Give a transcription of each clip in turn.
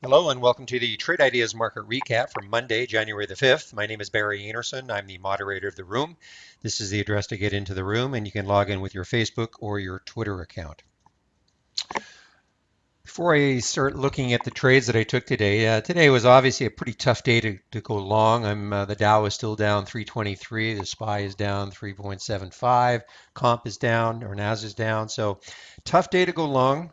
Hello and welcome to the Trade Ideas Market Recap for Monday, January the 5th. My name is Barry Anderson. I'm the moderator of the room. This is the address to get into the room, and you can log in with your Facebook or your Twitter account. Before I start looking at the trades that I took today, today was obviously a pretty tough day to go long. The Dow is still down 323, the SPY is down 3.75, Comp is down, or NAS is down. So tough day to go long.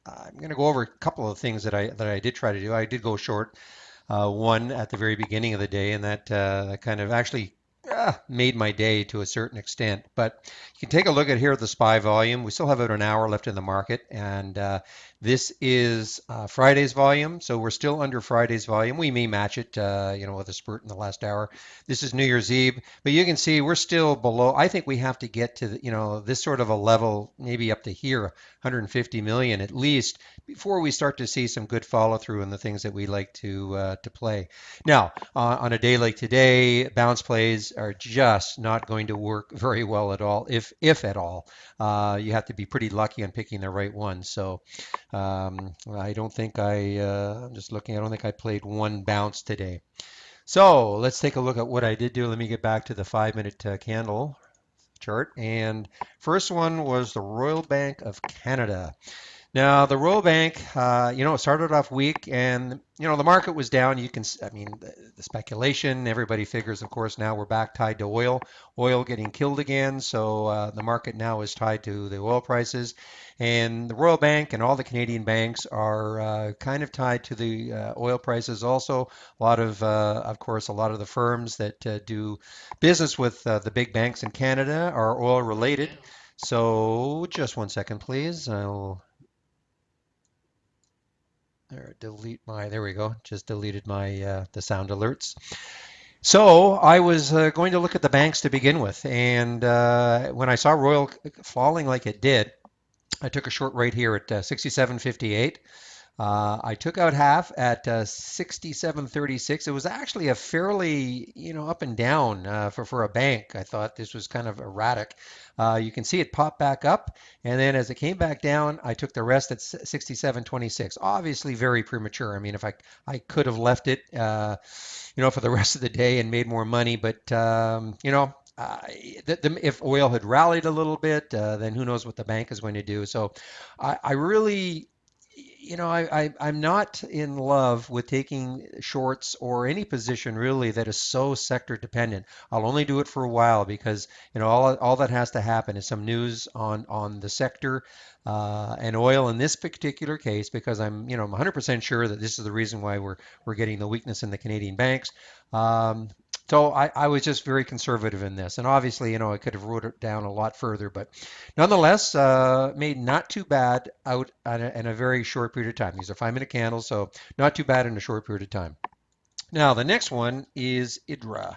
I'm going to go over a couple of things that I did try to do. I did go short one at the very beginning of the day, and that kind of actually made my day to a certain extent. But you can take a look at here at the SPY volume. We still have about an hour left in the market, and this is Friday's volume, so we're still under Friday's volume. We may match it, with a spurt in the last hour. This is New Year's Eve, but you can see we're still below. I think we have to get to, this sort of a level, maybe up to here, 150 million at least, before we start to see some good follow through in the things that we like to play. Now, on a day like today, bounce plays are just not going to work very well at all, if at all. You have to be pretty lucky on picking the right one. So I don't think I'm just looking, I don't think I played one bounce today. So let's take a look at what I did do. Let me get back to the 5 minute candle chart. And first one was the Royal Bank of Canada. Now, the Royal Bank, it started off weak and, the market was down. The speculation, everybody figures, of course, now we're back tied to oil getting killed again. So the market now is tied to the oil prices. And the Royal Bank and all the Canadian banks are kind of tied to the oil prices also. Of course, a lot of the firms that do business with the big banks in Canada are oil related. So just one second, please. I'll there we go. Just deleted my the sound alerts. So I was going to look at the banks to begin with, and when I saw Royal falling like it did, I took a short right here at 67.58. I took out half at 67.36. It was actually a fairly, up and down for a bank. I thought this was kind of erratic. You can see it pop back up, and then as it came back down, I took the rest at 67.26. Obviously, very premature. I mean, if I could have left it, for the rest of the day and made more money, but if oil had rallied a little bit, then who knows what the bank is going to do. So I really I'm not in love with taking shorts or any position really that is so sector dependent. I'll only do it for a while because all that has to happen is some news on the sector and oil in this particular case, because I'm 100% sure that this is the reason why we're getting the weakness in the Canadian banks. Um, so I was just very conservative in this, and obviously, I could have wrote it down a lot further, but nonetheless, made not too bad out in a very short period of time. These are 5 minute candles, so not too bad in a short period of time. Now, the next one is IDRA.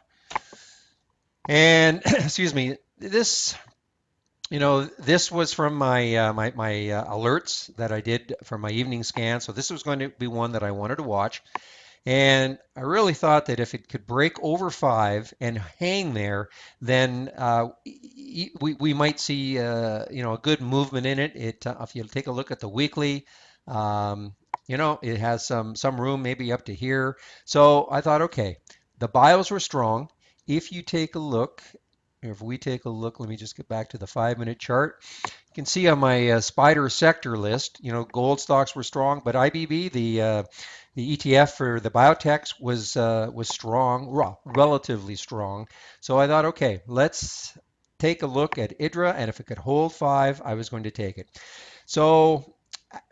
And excuse me, this was from my alerts that I did for my evening scan. So this was going to be one that I wanted to watch. And I really thought that if it could break over 5 and hang there, then we might see a good movement in it. If you take a look at the weekly, it has some room maybe up to here. So I thought, okay, the bios were strong. If you take a look, if we take a look, let me just get back to the 5 minute chart. You can see on my spider sector list, gold stocks were strong, but IBB, the ETF for the biotechs was strong, relatively strong. So I thought, okay, let's take a look at IDRA, and if it could hold 5, I was going to take it. So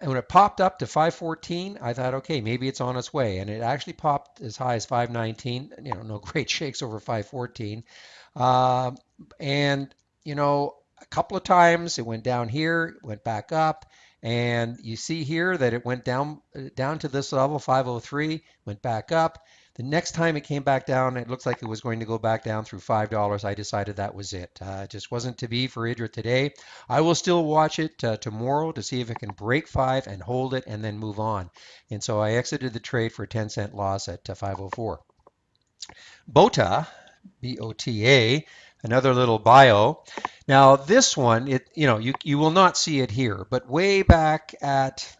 when it popped up to 514, I thought, okay, maybe it's on its way, and it actually popped as high as 519. No great shakes over 514, and a couple of times it went down here, went back up. And you see here that it went down to this level, 503, went back up. The next time it came back down, it looks like it was going to go back down through $5. I decided that was it. It just wasn't to be for IDRA today. I will still watch it tomorrow to see if it can break 5 and hold it and then move on. And so I exited the trade for a 10-cent loss at 504. BOTA, BOTA, another little bio. Now this one, you will not see it here, but way back at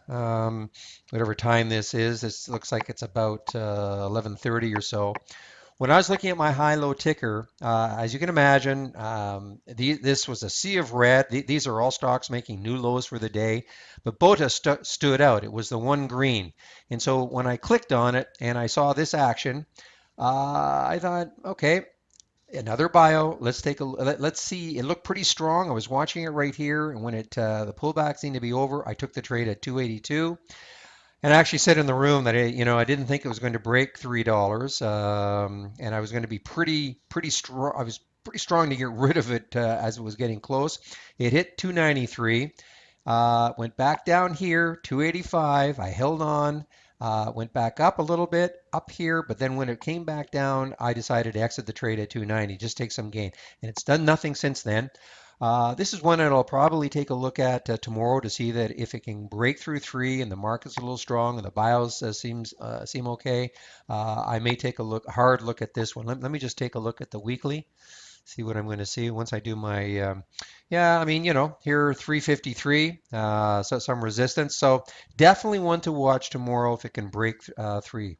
whatever time this is. This looks like it's about 11:30 or so. When I was looking at my high-low ticker, as you can imagine, this was a sea of red. These are all stocks making new lows for the day, but BOTA stood out. It was the one green. And so when I clicked on it and I saw this action, I thought, okay, another bio. Let's take a let's see. It looked pretty strong. I was watching it right here, and when the pullback seemed to be over, I took the trade at 282. And I actually said in the room that I didn't think it was going to break $3, and I was going to be pretty strong. I was pretty strong to get rid of it as it was getting close. It hit 293, went back down here 285. I held on, went back up a little bit up here, but then when it came back down, I decided to exit the trade at 290, just take some gain, and it's done nothing since then. This is one that I'll probably take a look at tomorrow to see that if it can break through three and the market's a little strong and the bios seem okay. I may take a hard look at this one. Let me just take a look at the weekly, see what I'm going to see once I do my. Yeah, I mean, here 353, so some resistance. So definitely one to watch tomorrow if it can break three.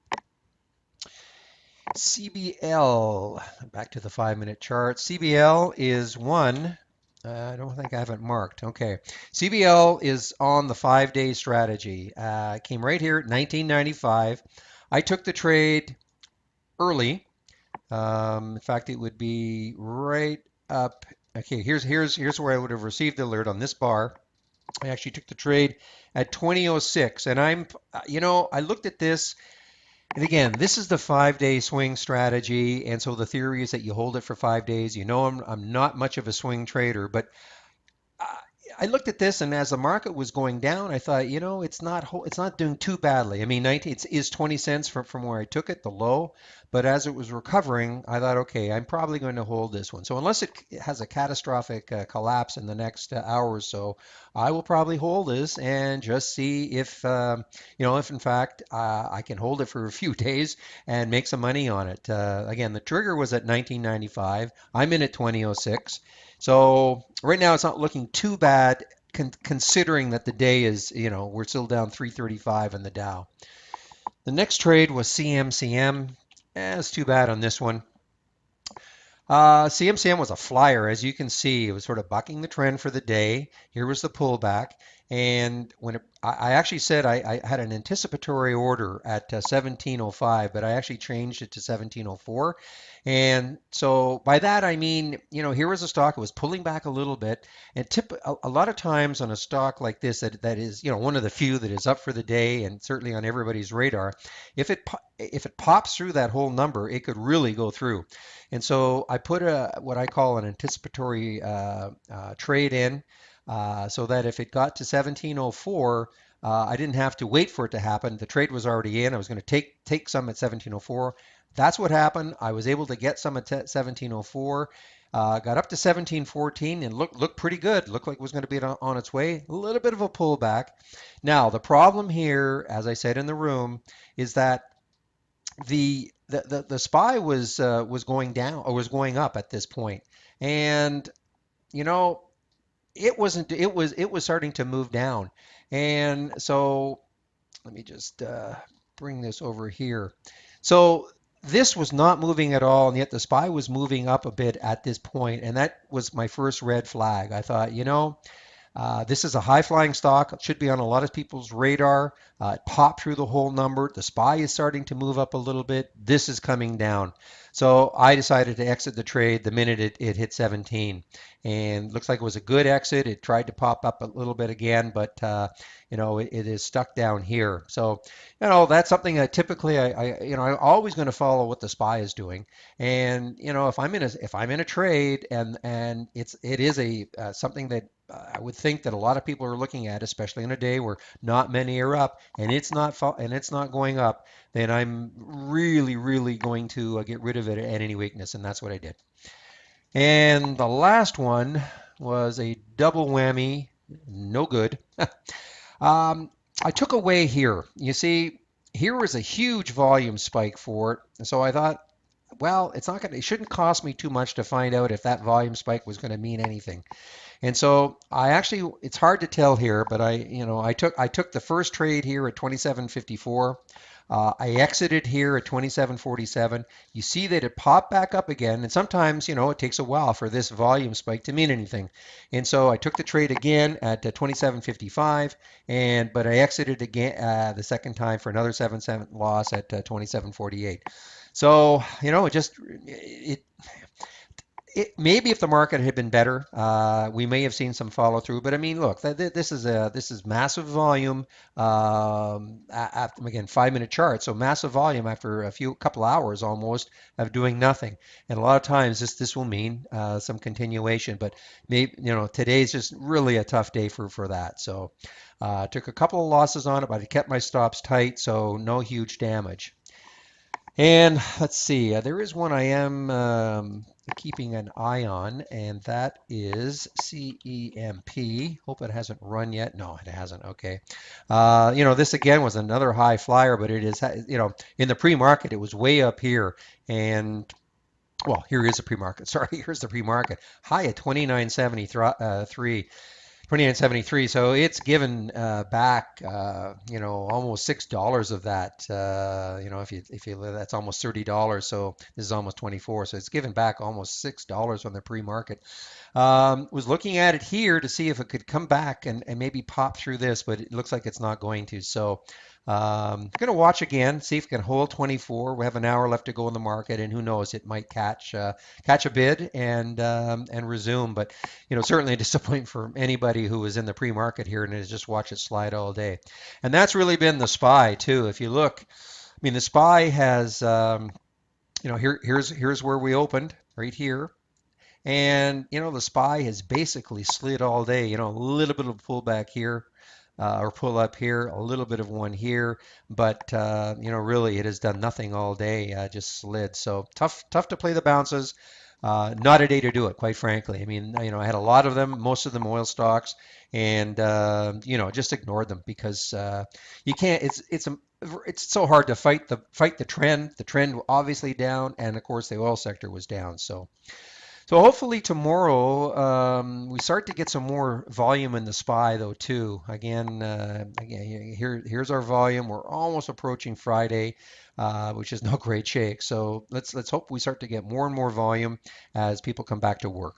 CBL, back to the 5-minute chart. CBL is one. I don't think I have it marked. Okay. CBL is on the 5-day strategy. Came right here at 1995. I took the trade early. In fact, it would be right up. Okay, here's where I would have received the alert on this bar. I actually took the trade at 2006, and I looked at this. And again, this is the 5-day swing strategy, and so the theory is that you hold it for 5 days. I'm not much of a swing trader, but uh, I looked at this, and as the market was going down, I thought, it's not doing too badly. I mean, 19 it is 20 cents from where I took it, the low, but as it was recovering, I thought, okay, I'm probably going to hold this one. So unless it has a catastrophic collapse in the next hour or so, I will probably hold this and just see if in fact I can hold it for a few days and make some money on it. Again, the trigger was at 1995. I'm in at 2006. So right now it's not looking too bad considering that the day is, we're still down 335 in the Dow. The next trade was CMCM. It's too bad on this one. CMCM was a flyer, as you can see. It was sort of bucking the trend for the day. Here was the pullback, and I actually said I had an anticipatory order at 1705, but I actually changed it to 1704. And so by that I mean, here was a stock. It was pulling back a little bit, and a lot of times on a stock like this that is, one of the few that is up for the day, and certainly on everybody's radar. If it pops through that whole number, it could really go through. And so I put what I call an anticipatory trade in, so that if it got to 1704, I didn't have to wait for it to happen. The trade was already in. I was going to take some at 1704. That's what happened. I was able to get some at 1704. Got up to 1714 and looked pretty good. Looked like it was going to be on its way. A little bit of a pullback. Now the problem here, as I said in the room, is that the SPY was going down or was going up at this point, and you know it wasn't. It was starting to move down, and so let me just bring this over here. So this was not moving at all, and yet the SPY was moving up a bit at this point, and that was my first red flag. I thought, this is a high flying stock. It should be on a lot of people's radar. It popped through the whole number. The SPY is starting to move up a little bit. This is coming down. So I decided to exit the trade the minute it hit 17. And looks like it was a good exit. It tried to pop up a little bit again, but it is stuck down here. So, that's something that typically I'm always going to follow what the SPY is doing. And if I'm in a trade and it is something that I would think that a lot of people are looking at, especially in a day where not many are up, and it's not going up, then I'm really, really going to get rid of it at any weakness, and that's what I did. And the last one was a double whammy, no good. I took away here. You see, here was a huge volume spike for it, and so I thought, well, it shouldn't cost me too much to find out if that volume spike was going to mean anything. And so I actually, it's hard to tell here, but I took the first trade here at 27.54. I exited here at 27.47. You see that it popped back up again, and sometimes, it takes a while for this volume spike to mean anything. And so I took the trade again at 27.55, but I exited again the second time for another 7 cent loss at 27.48. So, it maybe if the market had been better, we may have seen some follow through. But I mean, look, this is massive volume. After, again, 5 minute chart, so massive volume after a couple hours almost of doing nothing. And a lot of times this will mean some continuation. But maybe today's just really a tough day for that. So took a couple of losses on it, but I kept my stops tight, so no huge damage. And let's see, there is one I am keeping an eye on, and that is CEMP. Hope it hasn't run yet. No, it hasn't. Okay. This again was another high flyer, but it is, in the pre-market, it was way up here. And well, here is the pre-market. Sorry, here's the pre-market. High at 29.73. 29.73. So it's given back, almost $6 of that. If you that's almost $30. So this is almost 24. So it's given back almost $6 on the pre-market. Was looking at it here to see if it could come back and maybe pop through this, but it looks like it's not going to. So going to watch again, see if it can hold 24. We have an hour left to go in the market, and who knows, it might catch a bid and resume. But certainly a disappointment for anybody who was in the pre-market here and has just watched it slide all day. And that's really been the SPY too. If you look, I mean, the SPY has, here's where we opened right here. And the SPY has basically slid all day. A little bit of a pullback here, or pull up here, a little bit of one here, but really it has done nothing all day, just slid. So tough to play the bounces. Not a day to do it, quite frankly. I mean, I had a lot of them, most of them oil stocks, and just ignored them because you can't. It's so hard to fight the trend. The trend obviously down, and of course the oil sector was down. So hopefully tomorrow we start to get some more volume in the SPY though too. Again, here's our volume. We're almost approaching Friday, which is no great shake. So let's hope we start to get more and more volume as people come back to work.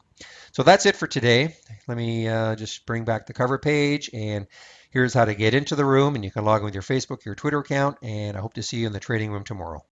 So that's it for today. Let me just bring back the cover page, and here's how to get into the room. And you can log in with your Facebook, your Twitter account, and I hope to see you in the trading room tomorrow.